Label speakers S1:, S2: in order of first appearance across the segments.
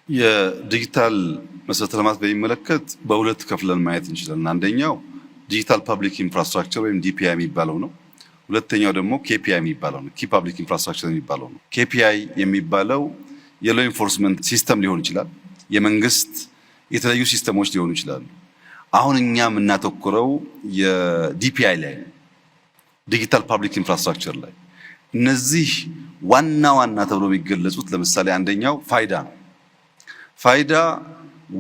S1: የዲጂታል መሰረተ ልማት በሚመለከት በሁለት ከፍለን ማየት እንችላለን። አንደኛው ዲጂታል ፐብሊክ ኢንፍራስትራክቸር ወይም ዲፒአይ የሚባለው ነው። ሁለተኛው ደግሞ ኬፒአይ የሚባለው ነው። ኪ ፐብሊክ ኢንፍራስትራክቸር የሚባለው ነው። ኬፒአይ የሚባለው የሎ ኢንፎርስመንት ሲስተም ሊሆን ይችላል፣ የመንግስት የተለያዩ ሲስተሞች ሊሆኑ ይችላሉ። አሁን እኛ የምናተኩረው የዲፒአይ ላይ ነው፣ ዲጂታል ፐብሊክ ኢንፍራስትራክቸር ላይ። እነዚህ ዋና ዋና ተብሎ የሚገለጹት ለምሳሌ አንደኛው ፋይዳ ነው። ፋይዳ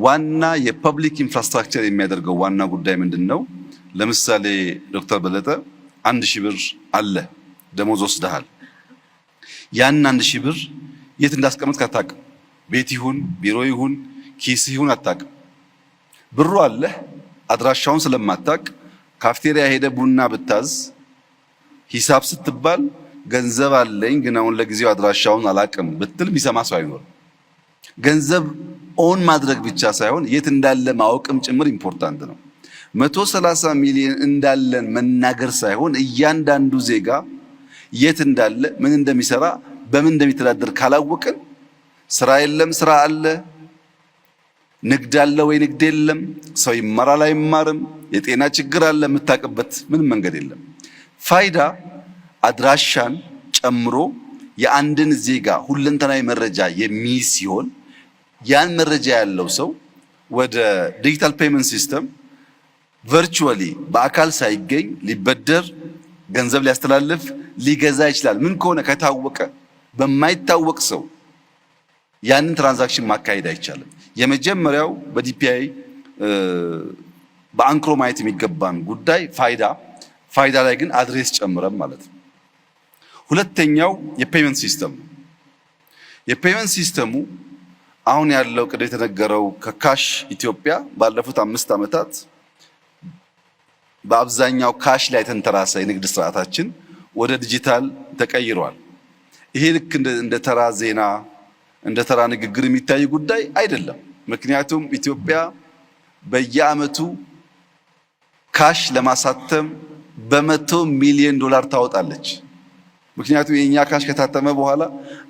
S1: ዋና የፐብሊክ ኢንፍራስትራክቸር የሚያደርገው ዋና ጉዳይ ምንድነው? ለምሳሌ ዶክተር በለጠ 1000 ብር አለ ደሞዝ ወስደሃል። ያን 1000 ብር የት እንዳስቀመጥክ አታውቅም። ቤት ይሁን ቢሮ ይሁን ኪስ ይሁን አታውቅም። ብሩ አለ፣ አድራሻውን ስለማታውቅ ካፍቴሪያ ሄደ ቡና ብታዝ ሂሳብ ስትባል ገንዘብ አለኝ ግን አሁን ለጊዜው አድራሻውን አላውቅም ብትል የሚሰማ ሰው አይኖርም። ገንዘብ ኦን ማድረግ ብቻ ሳይሆን የት እንዳለ ማወቅም ጭምር ኢምፖርታንት ነው። 130 ሚሊዮን እንዳለን መናገር ሳይሆን እያንዳንዱ ዜጋ የት እንዳለ፣ ምን እንደሚሰራ፣ በምን እንደሚተዳደር ካላወቅን ስራ የለም ስራ አለ፣ ንግድ አለ ወይ ንግድ የለም፣ ሰው ይማራል አይማርም፣ የጤና ችግር አለ፣ የምታውቅበት ምንም መንገድ የለም። ፋይዳ አድራሻን ጨምሮ የአንድን ዜጋ ሁለንተናዊ መረጃ የሚይዝ ሲሆን ያን መረጃ ያለው ሰው ወደ ዲጂታል ፔመንት ሲስተም ቨርቹዋሊ በአካል ሳይገኝ ሊበደር፣ ገንዘብ ሊያስተላልፍ፣ ሊገዛ ይችላል። ምን ከሆነ ከታወቀ በማይታወቅ ሰው ያንን ትራንዛክሽን ማካሄድ አይቻልም። የመጀመሪያው በዲፒአይ በአንክሮ ማየት የሚገባን ጉዳይ ፋይዳ ላይ ግን አድሬስ ጨምረም ማለት ነው። ሁለተኛው የፔመንት ሲስተም ነው። የፔመንት ሲስተሙ አሁን ያለው ቅድም የተነገረው ከካሽ ኢትዮጵያ ባለፉት 5 ዓመታት በአብዛኛው ካሽ ላይ ተንተራሰ የንግድ ስርዓታችን ወደ ዲጂታል ተቀይሯል። ይሄ ልክ እንደ ተራ ዜና እንደ ተራ ንግግር የሚታይ ጉዳይ አይደለም። ምክንያቱም ኢትዮጵያ በየዓመቱ ካሽ ለማሳተም በ100 ሚሊዮን ዶላር ታወጣለች። ምክንያቱም የኛ ካሽ ከታተመ በኋላ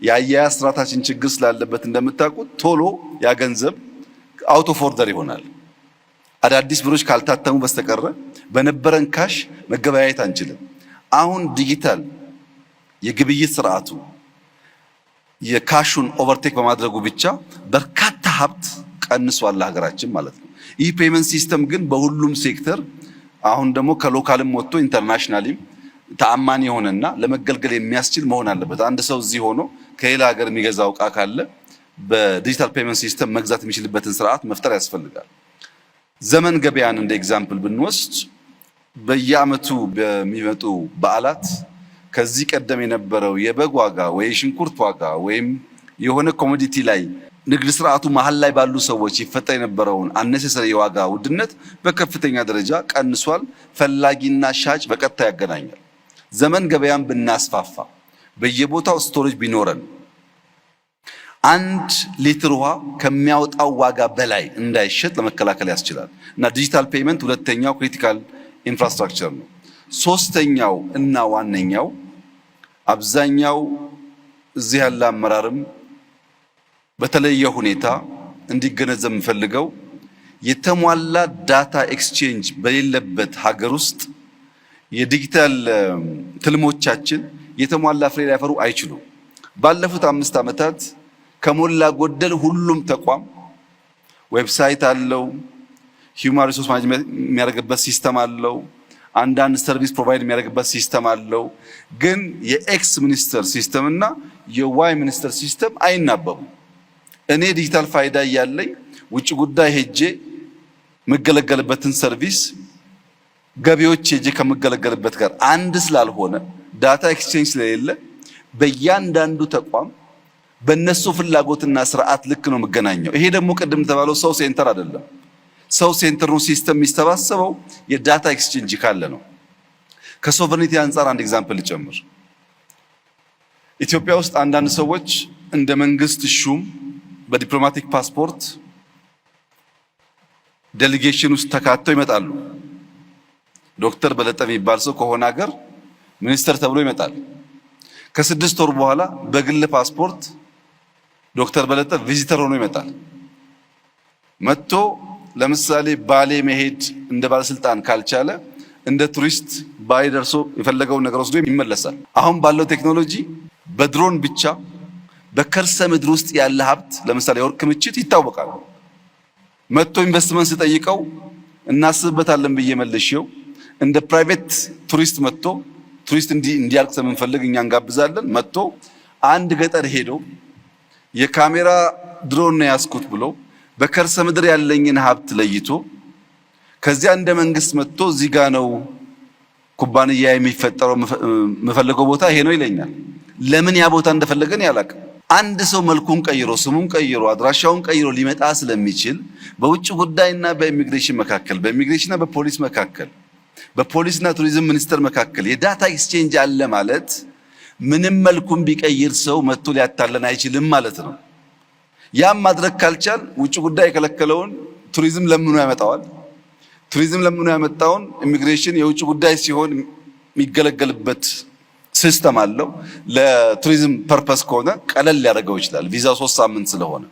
S1: የአያያዝ ስርዓታችን ችግር ስላለበት እንደምታውቁት ቶሎ ያ ገንዘብ አውት ኦፍ ኦርደር ይሆናል። አዳዲስ ብሮች ካልታተሙ በስተቀረ በነበረን ካሽ መገበያየት አንችልም። አሁን ዲጂታል የግብይት ስርዓቱ የካሹን ኦቨርቴክ በማድረጉ ብቻ በርካታ ሀብት ቀንሷል ሀገራችን ማለት ነው። ይህ ፔመንት ሲስተም ግን በሁሉም ሴክተር አሁን ደግሞ ከሎካልም ወጥቶ ኢንተርናሽናሊም ተአማኒ የሆነና ለመገልገል የሚያስችል መሆን አለበት። አንድ ሰው እዚህ ሆኖ ከሌላ ሀገር የሚገዛው ዕቃ ካለ በዲጂታል ፔመንት ሲስተም መግዛት የሚችልበትን ስርዓት መፍጠር ያስፈልጋል። ዘመን ገበያን እንደ ኤግዛምፕል ብንወስድ በየዓመቱ በሚመጡ በዓላት ከዚህ ቀደም የነበረው የበግ ዋጋ ወይ ሽንኩርት ዋጋ ወይም የሆነ ኮሞዲቲ ላይ ንግድ ስርዓቱ መሃል ላይ ባሉ ሰዎች ይፈጠር የነበረውን አነሰሰሪ የዋጋ ውድነት በከፍተኛ ደረጃ ቀንሷል። ፈላጊና ሻጭ በቀጥታ ያገናኛል። ዘመን ገበያን ብናስፋፋ በየቦታው ስቶሬጅ ቢኖረን 1 ሊትር ውሃ ከሚያወጣው ዋጋ በላይ እንዳይሸጥ ለመከላከል ያስችላል እና ዲጂታል ፔመንት ሁለተኛው ክሪቲካል ኢንፍራስትራክቸር ነው። ሶስተኛው እና ዋነኛው አብዛኛው እዚህ ያለ አመራርም በተለየ ሁኔታ እንዲገነዘብ የምፈልገው የተሟላ ዳታ ኤክስቼንጅ በሌለበት ሀገር ውስጥ የዲጂታል ትልሞቻችን የተሟላ ፍሬ ሊያፈሩ አይችሉም። ባለፉት 5 ዓመታት ከሞላ ጎደል ሁሉም ተቋም ዌብሳይት አለው፣ ሂውማን ሪሶርስ ማኔጅመንት የሚያደርግበት ሲስተም አለው፣ አንዳንድ ሰርቪስ ፕሮቫይድ የሚያደርግበት ሲስተም አለው። ግን የኤክስ ሚኒስተር ሲስተም እና የዋይ ሚኒስተር ሲስተም አይናበቡም። እኔ ዲጂታል ፋይዳ እያለኝ ውጭ ጉዳይ ሄጄ መገለገልበትን ሰርቪስ ገቢዎች ሄጄ ከመገለገልበት ጋር አንድ ስላልሆነ ዳታ ኤክስቼንጅ ስለሌለ በእያንዳንዱ ተቋም በእነሱ ፍላጎትና ስርዓት ልክ ነው መገናኘው። ይሄ ደግሞ ቅድም ተባለው ሰው ሴንተር አይደለም። ሰው ሴንተር ነው ሲስተም የሚሰባሰበው የዳታ ኤክስቼንጅ ካለ ነው። ከሶቨሬኒቲ አንፃር አንድ ኤግዛምፕል ልጨምር። ኢትዮጵያ ውስጥ አንዳንድ ሰዎች እንደ መንግስት ሹም በዲፕሎማቲክ ፓስፖርት ዴሊጌሽን ውስጥ ተካተው ይመጣሉ። ዶክተር በለጠ የሚባል ሰው ከሆነ ሀገር ሚኒስተር ተብሎ ይመጣል። ከ6 ወር በኋላ በግል ፓስፖርት ዶክተር በለጠ ቪዚተር ሆኖ ይመጣል። መጥቶ ለምሳሌ ባሌ መሄድ እንደ ባለስልጣን ካልቻለ እንደ ቱሪስት ባሌ ደርሶ የፈለገውን ነገር ወስዶ ይመለሳል። አሁን ባለው ቴክኖሎጂ በድሮን ብቻ በከርሰ ምድር ውስጥ ያለ ሀብት ለምሳሌ የወርቅ ክምችት ይታወቃል። መጥቶ ኢንቨስትመንት ሲጠይቀው እናስብበታለን ብዬ መልሼው እንደ ፕራይቬት ቱሪስት መጥቶ ቱሪስት እንዲያልቅ ስለምንፈልግ እኛ እንጋብዛለን። መጥቶ አንድ ገጠር ሄዶ የካሜራ ድሮን ነው ያስኩት ብሎ በከርሰ ምድር ያለኝን ሀብት ለይቶ ከዚያ እንደ መንግስት መጥቶ እዚህ ጋ ነው ኩባንያ የሚፈጠረው የምፈልገው ቦታ ይሄ ነው ይለኛል። ለምን ያ ቦታ እንደፈለገን ያላቅ። አንድ ሰው መልኩን ቀይሮ ስሙን ቀይሮ አድራሻውን ቀይሮ ሊመጣ ስለሚችል በውጭ ጉዳይና በኢሚግሬሽን መካከል በኢሚግሬሽንና በፖሊስ መካከል በፖሊስና ቱሪዝም ሚኒስቴር መካከል የዳታ ኤክስቼንጅ አለ ማለት ምንም መልኩን ቢቀይር ሰው መጥቶ ሊያታለን አይችልም ማለት ነው። ያም ማድረግ ካልቻል ውጭ ጉዳይ የከለከለውን ቱሪዝም ለምኑ ያመጣዋል። ቱሪዝም ለምኑ ያመጣውን ኢሚግሬሽን የውጭ ጉዳይ ሲሆን የሚገለገልበት ሲስተም አለው። ለቱሪዝም ፐርፐስ ከሆነ ቀለል ሊያደርገው ይችላል። ቪዛው 3 ሳምንት ስለሆነ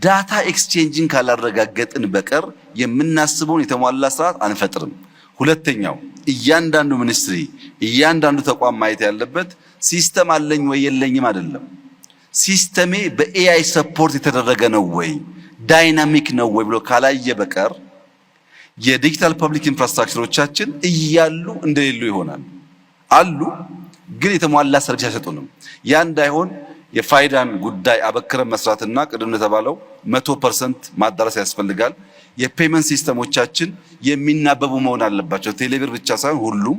S1: ዳታ ኤክስቼንጅን ካላረጋገጥን በቀር የምናስበውን የተሟላ ስርዓት አንፈጥርም። ሁለተኛው እያንዳንዱ ሚኒስትሪ እያንዳንዱ ተቋም ማየት ያለበት ሲስተም አለኝ ወይ የለኝም አይደለም። ሲስተሜ በኤአይ ሰፖርት የተደረገ ነው ወይ ዳይናሚክ ነው ወይ ብሎ ካላየ በቀር የዲጂታል ፐብሊክ ኢንፍራስትራክቸሮቻችን እያሉ እንደሌሉ ይሆናል። አሉ ግን የተሟላ ሰርቪስ አይሰጡንም። ያ እንዳይሆን የፋይዳን ጉዳይ አበክረን መስራትና ቅድም እንደተባለው 100% ማዳረስ ያስፈልጋል። የፔመንት ሲስተሞቻችን የሚናበቡ መሆን አለባቸው። ቴሌብር ብቻ ሳይሆን ሁሉም።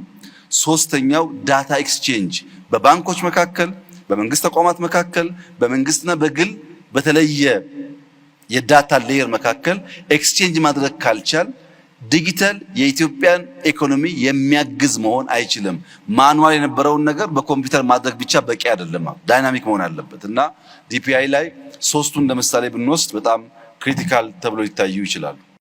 S1: ሶስተኛው ዳታ ኤክስቼንጅ በባንኮች መካከል፣ በመንግስት ተቋማት መካከል፣ በመንግስትና በግል በተለየ የዳታ ሌየር መካከል ኤክስቼንጅ ማድረግ ካልቻል ዲጂታል የኢትዮጵያን ኢኮኖሚ የሚያግዝ መሆን አይችልም። ማኑዋል የነበረውን ነገር በኮምፒውተር ማድረግ ብቻ በቂ አይደለም። ዳይናሚክ መሆን አለበት እና ዲፒአይ ላይ ሶስቱን ለምሳሌ ብንወስድ በጣም ክሪቲካል ተብሎ ሊታዩ ይችላሉ።